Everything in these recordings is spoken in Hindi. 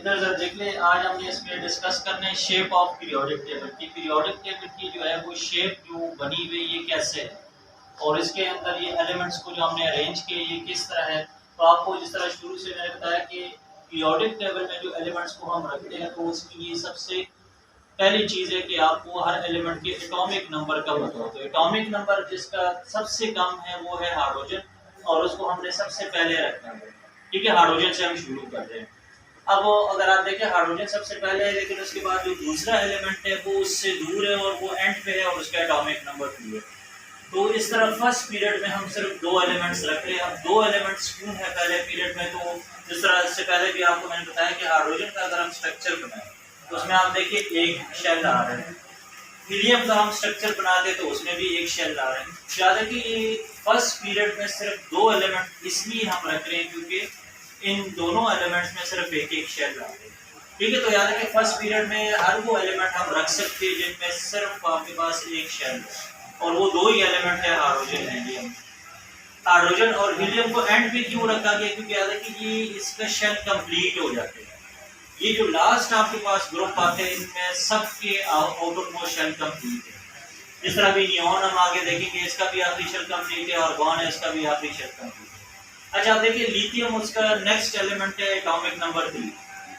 इधर उधर देख ले। आज हमने इसमें डिस्कस करना है शेप ऑफ पीरियोडिक टेबल की। पीरियोडिक टेबल की जो है वो शेप जो बनी हुई ये कैसे है और इसके अंदर ये एलिमेंट्स को जो हमने अरेंज किए ये किस तरह है। तो आपको जिस तरह शुरू से मैंने बताया कि पीरियोडिक टेबल में जो एलिमेंट्स को हम रखते हैं तो उसकी ये सबसे पहली चीज़ है कि आपको हर एलिमेंट के एटॉमिक नंबर का पता हो। तो एटॉमिक नंबर जिसका सबसे कम है वो है हाइड्रोजन और उसको हमने सबसे पहले रखना है। ठीक है, हाइड्रोजन से हम शुरू करते हैं। अब अगर आप देखें हाइड्रोजन सबसे पहले है लेकिन उसके बाद जो दूसरा एलिमेंट है वो उससे दूर है और वो एंड पे है और उसका एटॉमिक नंबर 2 है। तो इस तरह फर्स्ट पीरियड में हम सिर्फ 2 एलिमेंट्स रख रहे हैं। अब 2 एलिमेंट्स क्यों है पहले पीरियड में, तो जिस तरह से पहले भी आपको मैंने बताया कि हाइड्रोजन का अगर हम स्ट्रक्चर बनाएं तो उसमें आप देखिए एक शेल आ रहा है। हीलियम का हम स्ट्रक्चर बनाते तो उसमें भी एक शेल आ रहा है। याद है कि फर्स्ट पीरियड में सिर्फ 2 एलिमेंट इसलिए हम रख रहे हैं क्योंकि इन दोनों एलिमेंट्स में सिर्फ एक एक शेल आ रहे हैं। ठीक है, तो याद है कि फर्स्ट पीरियड में हर वो एलिमेंट हम रख सकते हैं जिनमें सिर्फ आपके पास एक शेल है और वो 2 ही एलिमेंट है हाइड्रोजन हीलियम। हाइड्रोजन और हीलियम को एंड पे क्यों रखा गया, क्योंकि याद है कि ये इसका शेल कंप्लीट हो जाते हैं। ये जो लास्ट आपके पास ग्रुप आते हैं इनमें सबके आउटर मोस्ट शेल कंप्लीट है। जिस तरह भी नियॉन हम आगे देखेंगे इसका भी आखिरी शेल कंप्लीट है और गॉन है इसका भी आखिरी शेल कंप्लीट है। अच्छा, आप देखिए लिथियम उसका नेक्स्ट एलिमेंट है एटॉमिक नंबर 3।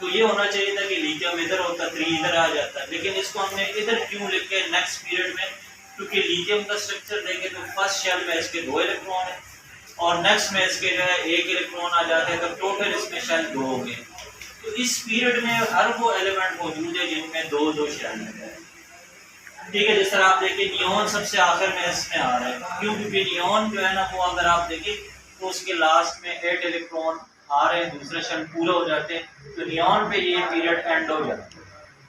तो ये होना चाहिए था कि लिथियम इधर होता, 3 इधर आ जाता, लेकिन इसको हमने इधर क्यों लिखे नेक्स्ट पीरियड में, क्योंकि लिथियम का स्ट्रक्चर देखें तो फर्स्ट शेल में इसके 2 इलेक्ट्रॉन है और नेक्स्ट में इसके जो है 1 इलेक्ट्रॉन आ जाते हैं, तो टोटल इसमें शेल 2 हो गए। तो इस पीरियड में हर वो एलिमेंट मौजूद है जिनमें 2-2 शेल है। ठीक है, जिस तरह आप देखिए नियॉन सबसे आखिर में इसमें आ रहा है, क्यों, क्योंकि नियॉन जो है ना वो अगर आप देखिए तो उसके लास्ट में 8 इलेक्ट्रॉन आ रहे हैं, दूसरे शेल पूरे हो जाते हैं, तो नियॉन पे ये पीरियड एंड हो जाता है।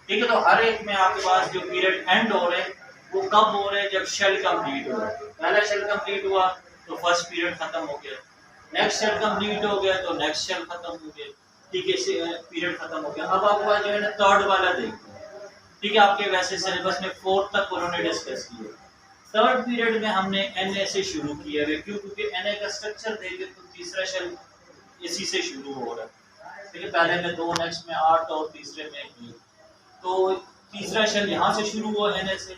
ठीक है, तो हर एक में आपके पास जो पीरियड एंड हो रहे हैं वो कब हो रहे हैं, जब शेल कंप्लीट हो रहा है। पहला शेल कंप्लीट हुआ तो फर्स्ट पीरियड खत्म हो गया, नेक्स्ट शेल कंप्लीट हो गया तो नेक्स्ट शेल खत्म हो गया। ठीक है, पीरियड खत्म हो गया। अब आपको जो है ना थर्ड वाला देखते हैं। ठीक है, आपके वैसे सिलेबस में 4th तक उन्होंने डिस्कस किया। थर्ड पीरियड में हमने Na से शुरू किया है, क्यों, क्योंकि Na का स्ट्रक्चर देखें तो तीसरा शेल इसी से शुरू हो रहा है। ठीक है, पहले में 2, नेक्स्ट में 8 और तीसरे में 1। तो तीसरा शेल यहाँ से शुरू हुआ Na से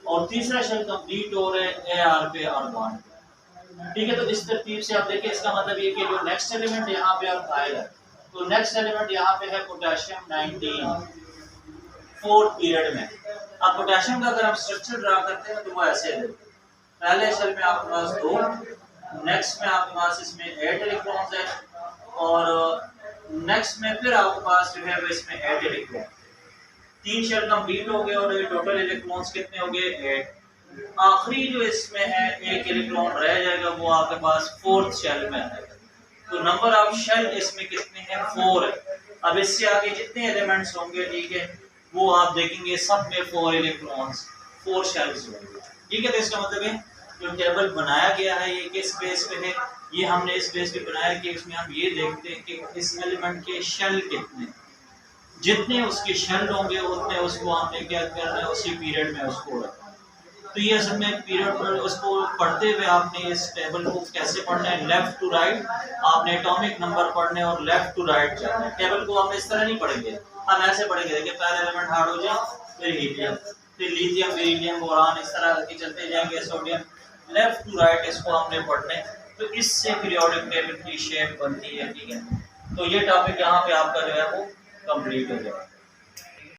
और तीसरा शेल कंप्लीट हो रहा है Ar पे और बॉन्ड पे। ठीक है, तो इस तरतीब से आप देखिए इसका मतलब ये कि जो नेक्स्ट एलिमेंट यहाँ पे आप आएगा तो नेक्स्ट एलिमेंट यहाँ पे है पोटेशियम 19 4th पीरियड में। अब पोटेशियम का अगर आप स्ट्रक्चर ड्रा करते हैं तो वो ऐसे है। पहले शेल में आपके पास 2, नेक्स्ट में आपके पास इसमें 8 इलेक्ट्रॉन्स है और नेक्स्ट में फिर आपके पास जो है वो इसमें 8 इलेक्ट्रॉन। 3 शेल कंप्लीट हो गए और टोटल इलेक्ट्रॉन्स कितने हो गए 8। आखिरी जो इसमें है 1 इलेक्ट्रॉन रह जाएगा वो आपके पास 4th शेल में है। तो नंबर ऑफ शेल इसमें कितने हैं 4 है। अब इससे आगे जितने एलिमेंट्स होंगे, ठीक है, वो आप देखेंगे सब में 4 इलेक्ट्रॉन्स 4 शेल्स होंगे। ठीक है, तो इसका मतलब है जो टेबल बनाया गया है ये किस बेस पे है, ये हमने इस बेस पे बनाया कि इसमें हम ये देखते हैं कि इस एलिमेंट के शेल कितने, जितने उसके शेल होंगे उतने उसको हमने क्या करना है उसी पीरियड में उसको रखना। तो ये असल में पीरियड पर उसको पढ़ते हुए आपने इस टेबल को कैसे पढ़ना है, लेफ्ट टू राइट आपने एटॉमिक नंबर पढ़ने और लेफ्ट टू राइट जाना है। टेबल को हम इस तरह नहीं पढ़ेंगे, हम ऐसे पढ़ेंगे। देखिए पहला एलिमेंट हाइड्रोजन, फिर हीलियम, फिर लिथियम, बेरिलियम, बोरान, इस तरह के चलते जाएंगे, सोडियम, लेफ्ट टू राइट इसको हमने पढ़ना है। तो इससे पीरियोडिक टेबल की शेप बनती है। ठीक है, तो ये टॉपिक यहाँ पे आपका जो है वो कंप्लीट हो जाएगा।